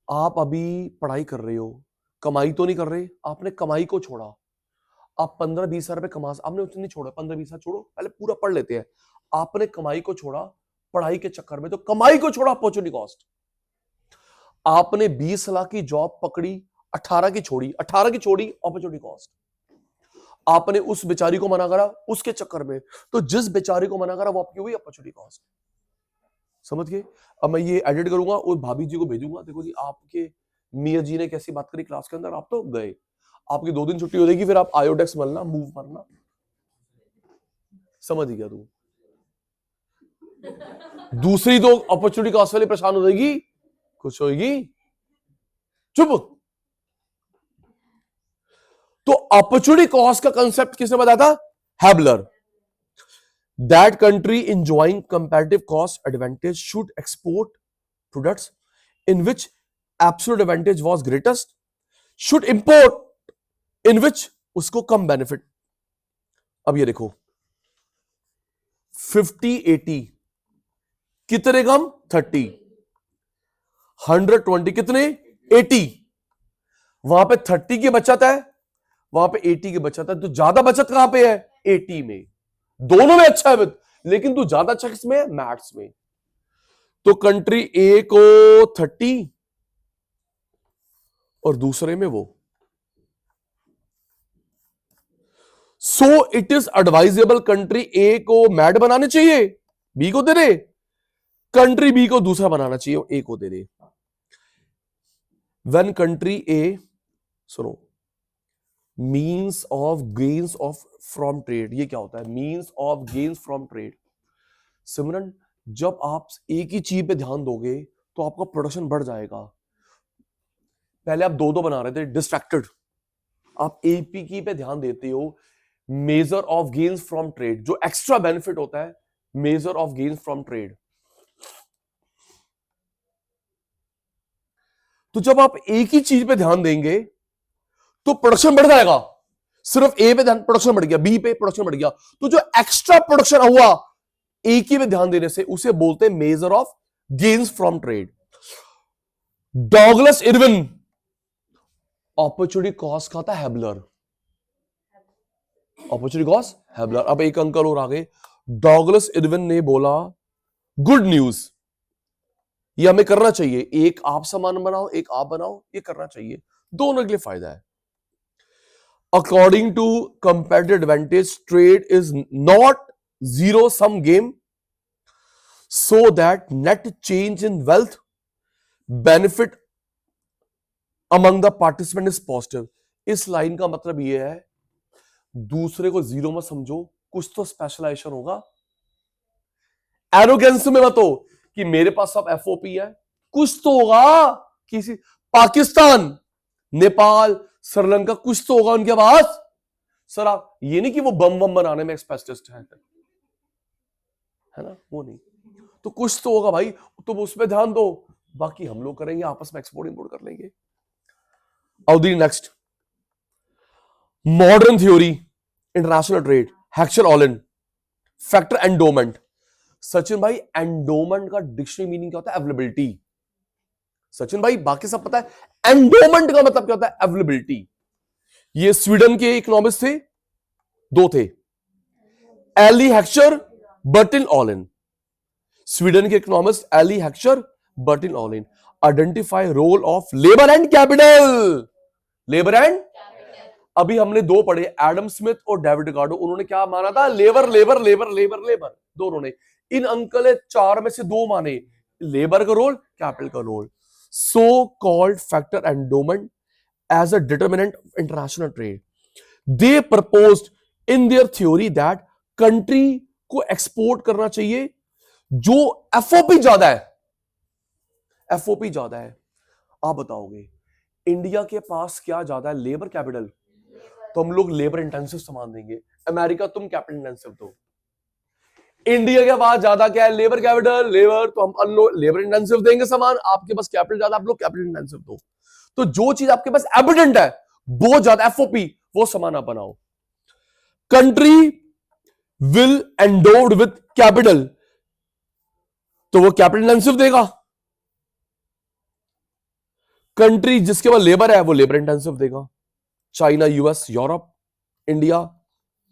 आप अभी पढ़ाई कर रहे हो, कमाई तो नहीं कर रहे, आपने कमाई को छोड़ा, आप 15-20 रुपए कमा, आपने उतनी नहीं छोड़ा, 15-20 छोड़ो, पहले पूरा पढ़ लेते हैं। आपने कमाई को छोड़ा पढ़ाई के चक्कर में, तो कमाई को छोड़ा अपॉर्चुनिटी कॉस्ट। आपने 20 लाख की जॉब पकड़ी, 18 की छोड़ी, 18 की छोड़ी, अपॉर्चुनिटी कॉस्ट। आपने उस बेचारी को मना करा उसके चक्कर में, तो जिस बेचारी को मना करा वो आपकी हुई अपॉर्चुनिटी कॉस्ट। समझ गए? अब मैं ये एडिट करूंगा और भाभी जी को भेजूंगा, देखो जी आपके मियां जी ने कैसी बात करी क्लास के अंदर, आप तो गए, आपकी 2 दिन छुट्टी हो जाएगी, फिर आप आयोडेक्स मलना, मूव करना। समझ गया तू? दूसरी तो अपॉर्चुनिटी कॉस्ट वाली परेशान हो जाएगी, खुश होगी, चुप। तो अपॉर्चुनिटी कॉस्ट का कंसेप्ट किसने बताया था? Haberler. That country enjoying comparative cost advantage should export products in which absolute advantage was greatest, should import in which उसको कम बेनिफिट। अब ये देखो 50-80 कितने कम? 30। 120 कितने? 80। वहां पे 30 की बचत है, वहां पे 80 की बचत है, तो ज्यादा बचत कहां पे है? 80 में। दोनों में अच्छा है, लेकिन तू ज्यादा अच्छा किसमें है? मैथ्स में। तो कंट्री ए को 30 और दूसरे में वो। So it is advisable country A को मैड बनाने चाहिए, बी को दे दे, कंट्री बी को दूसरा बनाना चाहिए, ए को दे दे। व्हेन कंट्री ए, सुनो, means of gains of from trade, ये क्या होता है? Means of gains from trade. Simran, जब आप एक ही चीज पे ध्यान दोगे तो आपका प्रोडक्शन बढ़ जाएगा। पहले आप दो दो बना रहे थे, डिस्ट्रैक्टेड, आप एपी की पे ध्यान देते हो। Measure of gains from trade, जो एक्स्ट्रा बेनिफिट होता है, measure of gains from trade. तो जब आप एक ही चीज पे ध्यान देंगे तो प्रोडक्शन बढ़ जाएगा। सिर्फ ए पे ध्यान, प्रोडक्शन बढ़ गया, बी पे प्रोडक्शन बढ़ गया, तो जो एक्स्ट्रा प्रोडक्शन हुआ एक ही पे ध्यान देने से, उसे बोलते हैं measure of gains from trade. Douglas Irwin opportunity cost खाता है हैबलर, अपॉर्चुनिटी कॉस्ट हैबलर। अब एक अंकल और आ गए, डॉगलस इरविन ने बोला गुड न्यूज, ये हमें करना चाहिए, एक आप सामान बनाओ एक आप बनाओ, ये करना चाहिए, दोनों के लिए फायदा है। According to comparative advantage trade is not zero sum game, so that net change in wealth benefit among the participant is positive. इस लाइन का मतलब यह है, दूसरे को जीरो मत समझो, कुछ तो स्पेशलाइजेशन होगा। एरोगेंस में मत हो कि मेरे पास सब एफओपी है, कुछ तो होगा। किसी पाकिस्तान, नेपाल, श्रीलंका, कुछ तो होगा उनके पास। सर आप ये नहीं कि वो बम बम बनाने में स्पेशलिस्ट है ना, वो नहीं, तो कुछ तो होगा भाई, तुम उस पर ध्यान दो, बाकी हम लोग करेंगे, आपस में एक्सपोर्ट इंपोर्ट कर लेंगे। अवधि next, modern theory international trade, Heckscher Ohlin, factor endowment. Sachin भाई, एंडोमेंट का डिक्शनरी मीनिंग क्या होता है? अवेलेबिलिटी। सचिन भाई बाकी सब पता है, एंडोमेंट का मतलब क्या होता है? अवेलेबिलिटी। ये स्वीडन के इकोनॉमिस्ट थे, दो थे, Eli Heckscher, Bertil Ohlin. Sweden के economist Eli Heckscher, Bertil Ohlin. Identify role of labour and capital, labour and, अभी हमने दो पढ़े, एडम स्मिथ और डेविड रिकार्डो, उन्होंने क्या माना था? Labour labour labour labour labour, दोनों ने। इन अंकल ने चार में से दो माने, लेबर का रोल, कैपिटल का role. So called factor endowment as a determinant of international trade. They proposed in their theory that country को एक्सपोर्ट करना चाहिए जो एफओपी ज्यादा है, एफओपी ज्यादा है। आप बताओगे इंडिया के पास क्या ज्यादा है? लेबर कैपिटल, तो हम लोग लेबर इंटेंसिव सामान देंगे। अमेरिका तुम कैपिटल इंटेंसिव दो। इंडिया के पास ज्यादा क्या है? लेबर कैपिटल, लेबर, तो हम लेबर इंटेंसिव देंगे सामान, आपके पास कैपिटल ज्यादा, आप लोग कैपिटल इंटेंसिव दो। तो जो चीज आपके पास एबिडेंट है, बहुत ज्यादा एफओपी, वो सामान आप बनाओ। कंट्री विल एंडोव्ड विथ कैपिटल, तो वो कैपिटल इंटेंसिव देगा। कंट्री जिसके पास लेबर है वो लेबर इंटेंसिव देगा, China, US, Europe, India,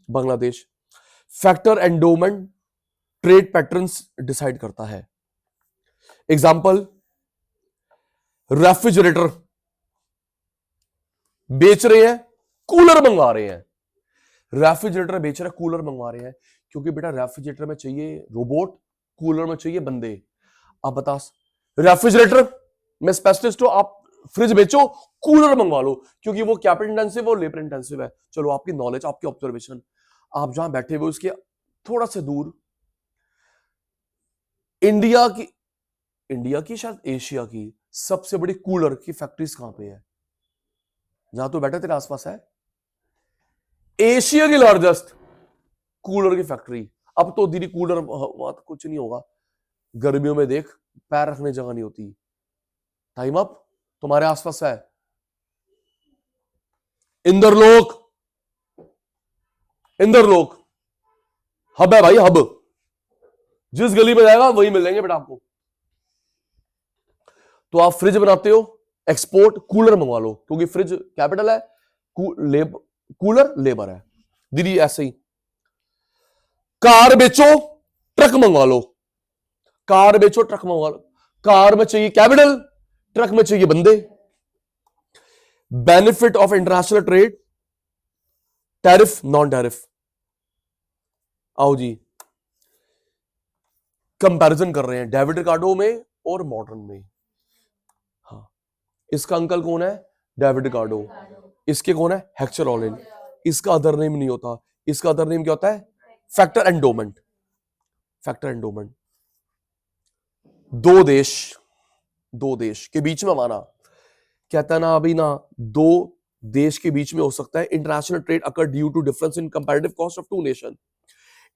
Bangladesh. Factor endowment trade patterns decide करता है। एग्जाम्पल, रेफ्रिजरेटर बेच रहे हैं, कूलर मंगवा रहे हैं। रेफ्रिजरेटर बेच रहे हैं, कूलर मंगवा रहे हैं, क्योंकि बेटा रेफ्रिजरेटर में चाहिए रोबोट, कूलर में चाहिए बंदे। आप बता, रेफ्रिजरेटर में स्पेशलिस्ट हो, आप फ्रिज बेचो, कूलर मंगवा लो, क्योंकि वो कैपिटल इंटेंसिव और लेबर इंटेंसिव है। चलो, आपकी नॉलेज, आपकी ऑब्जर्वेशन, आप जहां बैठे हुए उसके थोड़ा सा दूर इंडिया की शायद एशिया की सबसे बड़ी कूलर की फैक्ट्रीज कहां पे है? जहां तो बैठे तेरे आसपास है, एशिया की लार्जेस्ट कूलर की फैक्ट्री। अब तो दीदी कूलर वहां तो कुछ नहीं होगा, गर्मियों में देख पैर रखने जगह नहीं होती। टाइम अप, तुम्हारे आसपास है इंद्रलोक, इंद्रलोक हब है भाई, हब। जिस गली में जाएगा वही मिलेंगे बेटा आपको। तो आप फ्रिज बनाते हो, एक्सपोर्ट, कूलर मंगवा लो, क्योंकि फ्रिज कैपिटल है, कूलर लेबर है। दीदी ऐसे ही कार बेचो, ट्रक मंगवा लो, कार बेचो, ट्रक मंगवा लो। कार में चाहिए कैपिटल, ट्रक में चाहिए बंदे। Benefit of international trade, tariff, non tariff. आओ जी, कंपैरिजन कर रहे हैं डेविड रिकार्डो में और मॉडर्न में। हाँ, इसका अंकल कौन है? डेविड रिकार्डो। इसके कौन है? हेक्टर ऑलिन। इसका अदर नेम नहीं होता, इसका अदर नेम क्या होता है? Factor endowment. Factor endowment. दो देश के बीच में माना, कहता है ना अभी ना, दो देश के बीच में हो सकता है international trade occur due to difference in comparative cost of two nation.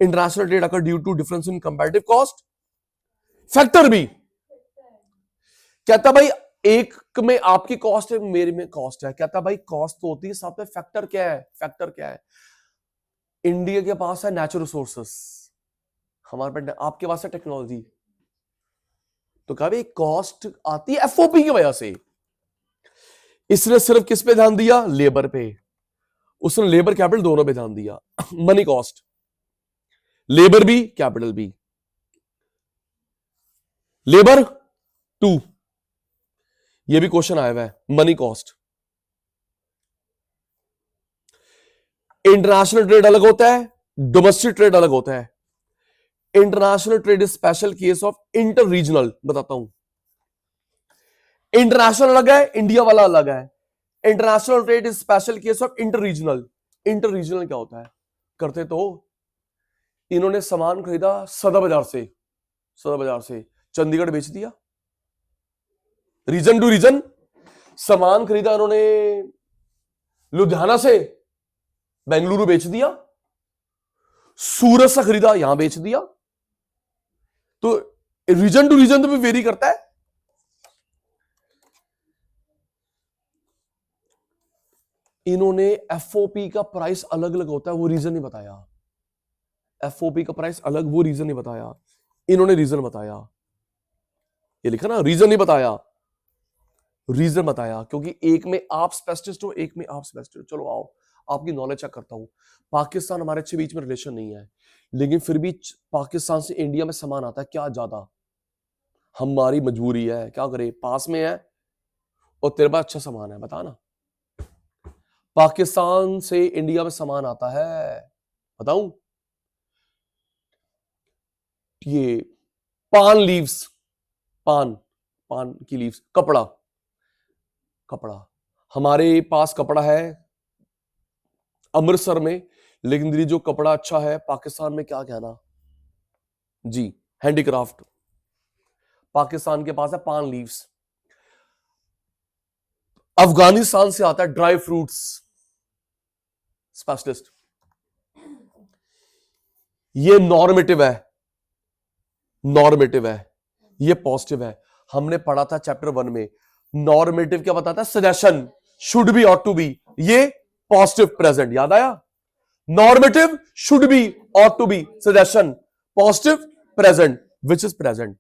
International trade occur due to difference in comparative cost. Factor भी कहता भाई, एक में आपकी कॉस्ट है, मेरे में कॉस्ट है। कहता भाई कॉस्ट तो होती है, साथ में फैक्टर क्या है? फैक्टर क्या है? इंडिया के पास है नेचुरल रिसोर्सेस, हमारे पास, आपके पास है टेक्नोलॉजी। तो कहा भाई कॉस्ट आती है एफओपी की वजह से। इसने सिर्फ किस पे ध्यान दिया? लेबर पे। उसने लेबर कैपिटल दोनों पे ध्यान दिया। मनी कॉस्ट, लेबर भी कैपिटल भी। लेबर 2, ये भी क्वेश्चन आया हुआ है, मनी कॉस्ट। इंटरनेशनल ट्रेड अलग होता है, डोमेस्टिक ट्रेड अलग होता है। International trade is special case of inter regional. बताता हूं, इंटरनेशनल अलग है, इंडिया वाला अलग है। International trade is special case of inter regional. Inter regional क्या होता है? करते तो इन्होंने सामान खरीदा सदर बाजार से चंडीगढ़ बेच दिया। Region to region. सामान खरीदा इन्होंने लुधियाना से, बेंगलुरु बेच दिया। सूरत से खरीदा, यहां बेच दिया। तो रीजन टू रीजन तो भी वेरी करता है। इन्होंने एफओपी का प्राइस अलग अलग होता है, वो रीजन नहीं बताया। एफओपी का प्राइस अलग, वो रीजन नहीं बताया। इन्होंने रीजन बताया, ये लिखा ना, रीजन नहीं बताया, रीजन बताया, क्योंकि एक में आप स्पेशलिस्ट हो, एक में आप स्पेशलिस्ट हो। चलो आओ, आपकी नॉलेज चेक करता हूं। पाकिस्तान हमारे अच्छे बीच में रिलेशन नहीं है, लेकिन फिर भी पाकिस्तान से इंडिया में सामान आता है क्या ज्यादा? हमारी मजबूरी है, क्या करें, पास में है और तेरे पास अच्छा सामान है, बता ना। पाकिस्तान से इंडिया में सामान आता है, बताऊं? ये पान लीव्स, पान की लीव्स, कपड़ा हमारे पास कपड़ा है अमृतसर में, लेकिन दीदी जो कपड़ा अच्छा है पाकिस्तान में, क्या कहना जी, हैंडीक्राफ्ट। पाकिस्तान के पास है पान लीव्स। अफगानिस्तान से आता है ड्राई फ्रूट्स स्पेशलिस्ट। ये नॉर्मेटिव है, ये पॉजिटिव है। हमने पढ़ा था चैप्टर 1 में, नॉर्मेटिव क्या बताता है? Suggestion, should be, ought to be. ये पॉजिटिव प्रेजेंट, याद आया? Normative should be, ought to be, suggestion positive, present, which is present.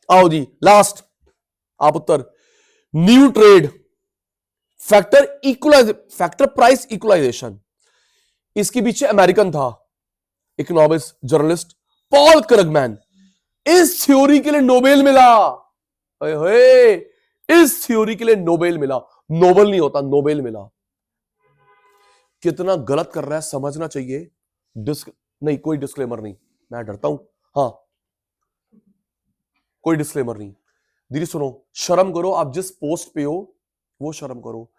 आओ जी लास्ट आप उत्तर। New trade factor price equalization, इसके पीछे अमेरिकन था इकोनॉमिस्ट जर्नलिस्ट पॉल क्रगमैन। इस थ्योरी के लिए नोबेल मिला। ओए, इस थ्योरी के लिए नोबेल मिला। नोबेल नहीं होता, नोबेल मिला। कितना गलत कर रहा है समझना चाहिए। नहीं, कोई डिस्क्लेमर नहीं, मैं डरता हूं। हाँ, कोई डिस्क्लेमर नहीं। दीदी सुनो, शर्म करो, आप जिस पोस्ट पे हो वो शर्म करो।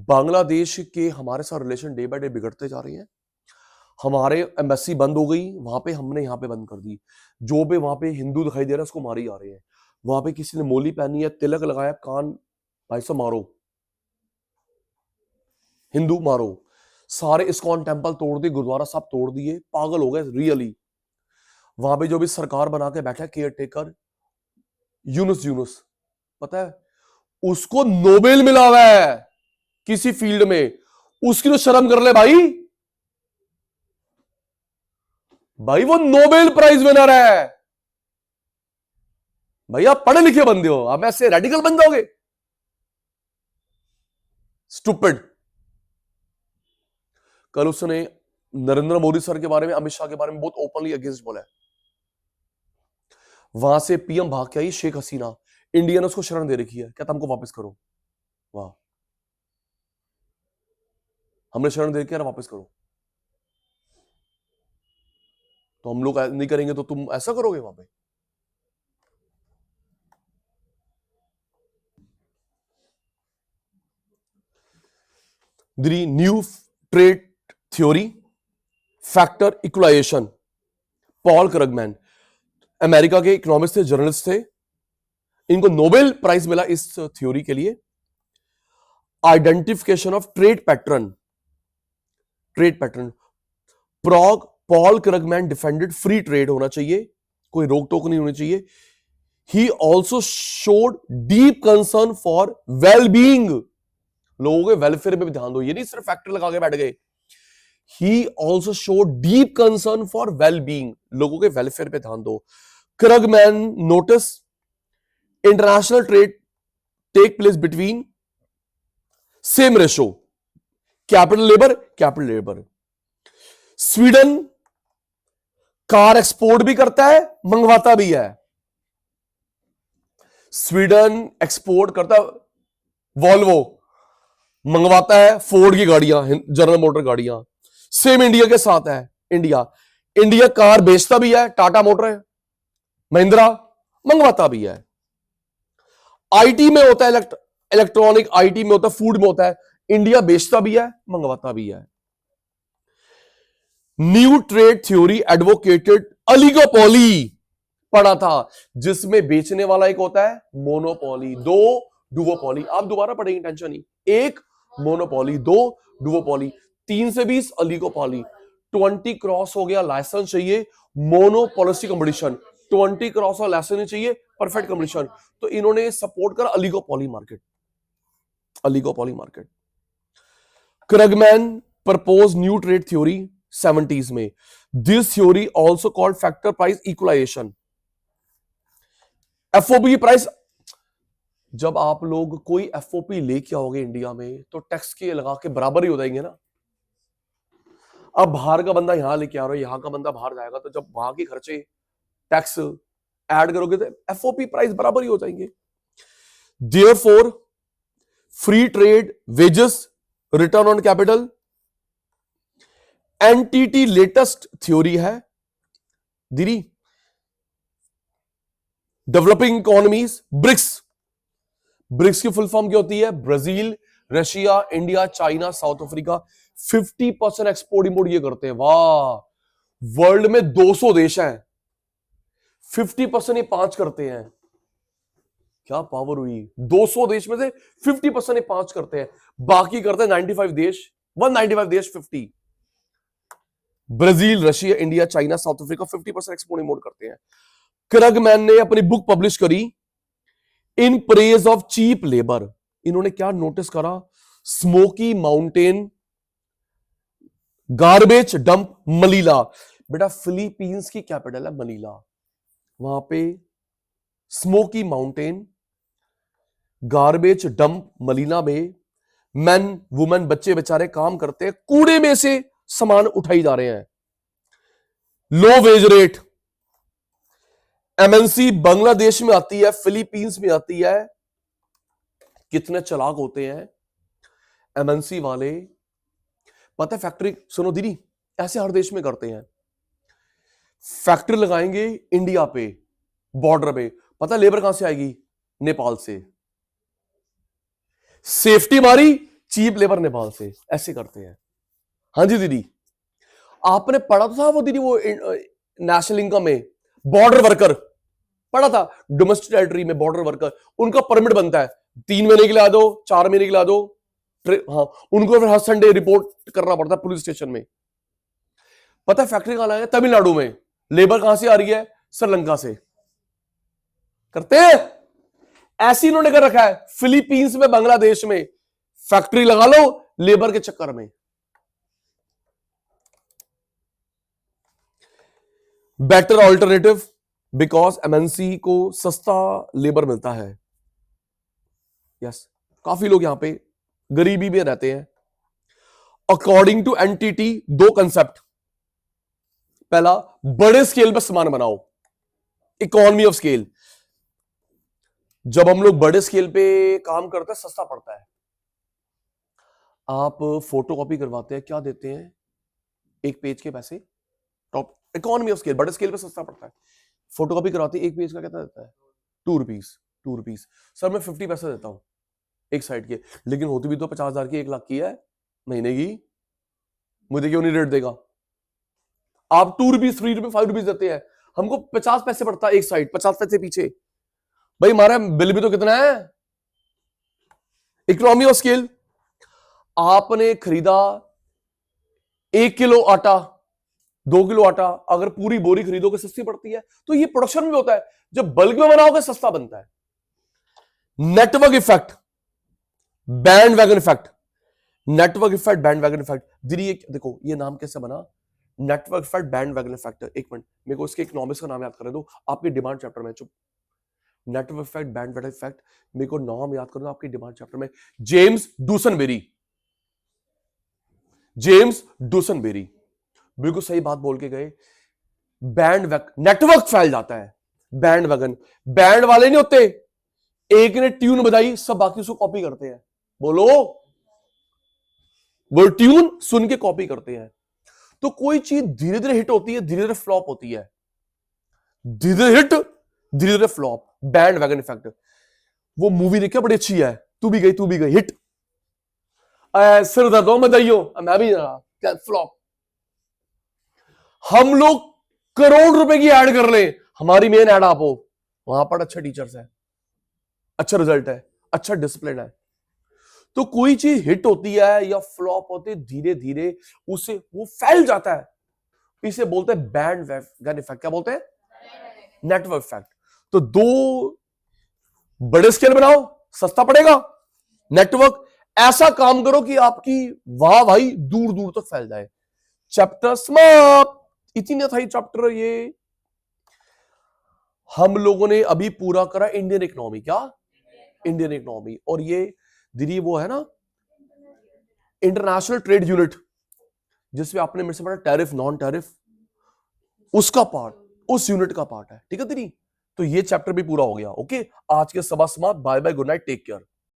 बांग्लादेश के हमारे साथ रिलेशन डे बाय डे बिगड़ते जा रहे हैं। हमारे एम्बेसी बंद हो गई वहां पे, हमने यहां पे बंद कर दी। जो भी वहां पे हिंदू दिखाई दे रहा है उसको मारी जा रहे हैं। वहां पे किसी ने मोली पहनी है, तिलक लगाया, कान भाई साहब मारो, हिंदू मारो। सारे इस्कॉन टेम्पल तोड़ दिए, गुरुद्वारा सब तोड़ दिए, पागल हो गए रियली। वहां पे जो भी सरकार बना के बैठा केयर टेकर यूनुस यूनुस, पता है उसको नोबेल मिला हुआ है किसी फील्ड में। उसकी तो शर्म कर ले भाई। भाई वो नोबेल प्राइज विनर है। भैया पढ़े लिखे बंदे हो, आप ऐसे रेडिकल बन जाओगे। स्टूपिड। कल उसने नरेंद्र मोदी सर के बारे में, अमित शाह के बारे में बहुत ओपनली अगेंस्ट बोला है। वहां से पीएम भाग के आई शेख हसीना, इंडिया ने उसको शरण दे रखी है, कहता हमको वापस करो। वाह, हमने शरण दे के यार वापस करो। तो हम लोग नहीं करेंगे तो तुम ऐसा करोगे वहां पे। The new trade theory factor equalization, Paul Krugman, America के इकोनॉमिस्ट थे, जर्नलिस्ट थे। इनको नोबेल प्राइज मिला इस थ्योरी के लिए। Identification of trade pattern, trade pattern. Paul Krugman defended free trade होना चाहिए, कोई रोक टोक नहीं होनी चाहिए। He also showed deep concern for wellbeing, लोगों के वेलफेयर पे भी ध्यान दो, ये नहीं सिर्फ फैक्टर लगा के बैठ गए। He also showed deep concern for wellbeing, लोगों के वेलफेयर पे ध्यान दो। Krugman notice international trade take place between same ratio capital labour. Sweden car export भी करता है, मंगवाता भी है। स्वीडन एक्सपोर्ट करता है वॉल्वो, मंगवाता है फोर्ड की गाड़ियां, जनरल मोटर गाड़ियां। सेम इंडिया के साथ है। इंडिया कार बेचता भी है, टाटा मोटर है, महिंद्रा, मंगवाता भी है। आईटी में होता है, इलेक्ट्रॉनिक आईटी में होता है, फूड में होता है, इंडिया बेचता भी है, मंगवाता भी है। New trade theory advocated oligopoly, पढ़ा था, जिसमें बेचने वाला एक होता है मोनोपोली, दो डुओपोली। आप दोबारा पढ़ेंगे, टेंशन नहीं। एक मोनोपोली, दो डुओपोली, 3 से 20 ओलिगोपोली। 20 क्रॉस हो गया लाइसेंस चाहिए, मोनोपोलिस्टिक कंपटीशन। 20 क्रॉस और लाइसेंस नहीं चाहिए, परफेक्ट कंपटीशन। तो इन्होंने सपोर्ट करा oligopoly market, oligopoly market. Krugman propose new trade theory 70s में। This theory also called factor price equalization. FOP price, जब आप लोग कोई एफओपी लेके आओगे इंडिया में तो टैक्स के लगा के बराबर ही हो जाएंगे ना। अब बाहर का बंदा यहां लेके आ रहा है, यहां का बंदा बाहर जाएगा, तो जब वहां के खर्चे टैक्स ऐड करोगे तो एफओपी प्राइस बराबर ही हो जाएंगे। Therefore free trade, wages, return on capital. NTT latest theory है दीदी, डेवलपिंग इकोनॉमीज, ब्रिक्स। ब्रिक्स की फुल फॉर्म क्या होती है? Brazil, Russia, India, China, South Africa. 50% export import ये करते हैं। वाह, वर्ल्ड में 200 देश हैं, 50% ये 5 करते हैं। क्या पावर हुई! 200 देश में से 50% ये 5 करते हैं, बाकी करते हैं 95 देश, 195 देश 50। Brazil, Russia, India, China, South Africa 50% export import करते हैं। क्रगमैन ने अपनी बुक पब्लिश करी in praise of cheap labour. इन्होंने क्या नोटिस करा? Smoky Mountain garbage dump Manila. बेटा फिलीपींस की कैपिटल है मनीला, वहां पे Smoky Mountain, garbage dump Manila में मैन वुमेन बच्चे बेचारे काम करते हैं, कूड़े में से सामान उठाई जा रहे हैं। लो वेज रेट, एमएनसी बांग्लादेश में आती है, फिलीपींस में आती है। कितने चालाक होते हैं एमएनसी वाले, पता है फैक्ट्री, सुनो दीदी, ऐसे हर देश में करते हैं। फैक्ट्री लगाएंगे इंडिया पे बॉर्डर पे, पता है लेबर कहां से आएगी? नेपाल से। सेफ्टी हमारी, चीप लेबर नेपाल से, ऐसे करते हैं। हाँ जी दीदी, आपने पढ़ा तो था वो दीदी, वो नेशनल इनकम में बॉर्डर वर्कर पढ़ा था, डोमेस्टिक टेरिटरी में बॉर्डर वर्कर, उनका परमिट बनता है 3 महीने के लिए आ दो, 4 महीने के लिए आ दो। हाँ, उनको फिर हर संडे रिपोर्ट करना पड़ता है पुलिस स्टेशन में। पता है फैक्ट्री कहां है? तमिलनाडु में। लेबर कहां से आ रही है? श्रीलंका से। करते हैं ऐसी इन्होंने कर रखा है, फिलीपींस में, बांग्लादेश में फैक्ट्री लगा लो लेबर के चक्कर में। बेटर ऑल्टरनेटिव, बिकॉज एमएनसी को सस्ता लेबर मिलता है। यस, काफी लोग यहां पे गरीबी में रहते हैं। According to NTT, 2 concept. पहला, बड़े स्केल पर सामान बनाओ, इकोनॉमी ऑफ स्केल। जब हम लोग बड़े स्केल पे काम करते हैं सस्ता पड़ता है। आप फोटो कॉपी करवाते हैं, क्या देते हैं? 1 पेज के पैसे। टॉप इकोनॉमी ऑफ स्केल, बड़े स्केल पे सस्ता पड़ता है। फोटो कॉपी करवाते हैं 1 पेज का कितना देता है? 2 रुपीज। 2 रुपीज सर, मैं 50 पैसे देता हूं एक साइड के, लेकिन होती भी तो 50,000 की, 1 लाख की है महीने की, मुझे क्यों नहीं रेट देगा? आप 2 रुपीज, 3 रुपीज, 5 रुपीज देते हैं, हमको 50 पैसे पड़ता है एक साइड, 50 पैसे पीछे। भाई हमारा बिल भी तो कितना है? Economy of scale. आपने खरीदा 1 किलो आटा, 2 किलो आटा, अगर पूरी बोरी खरीदोगे सस्ती पड़ती है। तो ये प्रोडक्शन में होता है, जब बल्क में बनाओगे सस्ता बनता है। Network effect, band wagon effect. Network effect, band wagon effect. दीदी देखो ये नाम कैसे बना? Network effect, band wagon effect. एक मिनट, मेरे को इसके इकोनॉमिक्स का नाम याद कर दो, आपकी डिमांड चैप्टर में। चुप। Network effect, band wagon effect, मेरे को नाम याद कर दो आपकी डिमांड चैप्टर में। जेम्स डूसनबेरी, जेम्स डूसनबेरी बिल्कुल सही बात बोल के गए। बैंड नेटवर्क फैल जाता है, बैंड वैगन। बैंड वाले नहीं होते, एक ने ट्यून बजाई सब बाकी उसको कॉपी करते हैं। बोलो, वो ट्यून सुन के कॉपी करते हैं। तो कोई चीज धीरे धीरे हिट होती है, धीरे धीरे फ्लॉप होती है, धीरे धीरे हिट, धीरे धीरे फ्लॉप। Band wagon effect. वो मूवी देखिए बड़ी अच्छी है, तू भी गई हिट, सिर दर्द हो बधाइयो, मैं भी फ्लॉप। हम लोग करोड़ रुपए की ऐड कर ले, हमारी मेन ऐड आप हो, वहां पर अच्छे टीचर्स है, अच्छा रिजल्ट है, अच्छा डिसिप्लिन है। तो कोई चीज हिट होती है या फ्लॉप होती है, धीरे धीरे उसे वो फैल जाता है। इसे बोलते हैं बैंड वैगन इफेक्ट। क्या बोलते हैं? Network effect. तो 2 बड़े स्केल बनाओ, सस्ता पड़ेगा। नेटवर्क, ऐसा काम करो कि आपकी वाह भाई दूर दूर तक फैल जाए। चैप्टर समाप्त। इतनी था चैप्टर ये। हम लोगों ने अभी पूरा करा इंडियन इकोनॉमी। क्या? Indian economy. और ये दीदी वो है ना इंटरनेशनल ट्रेड यूनिट, जिसमें आपने मेरे से पढ़ा टैरिफ, नॉन टैरिफ, उसका पार्ट, उस यूनिट का पार्ट है। ठीक है दीदी? तो ये चैप्टर भी पूरा हो गया। ओके, आज के सभा समाप्त। Bye bye, good night, take care.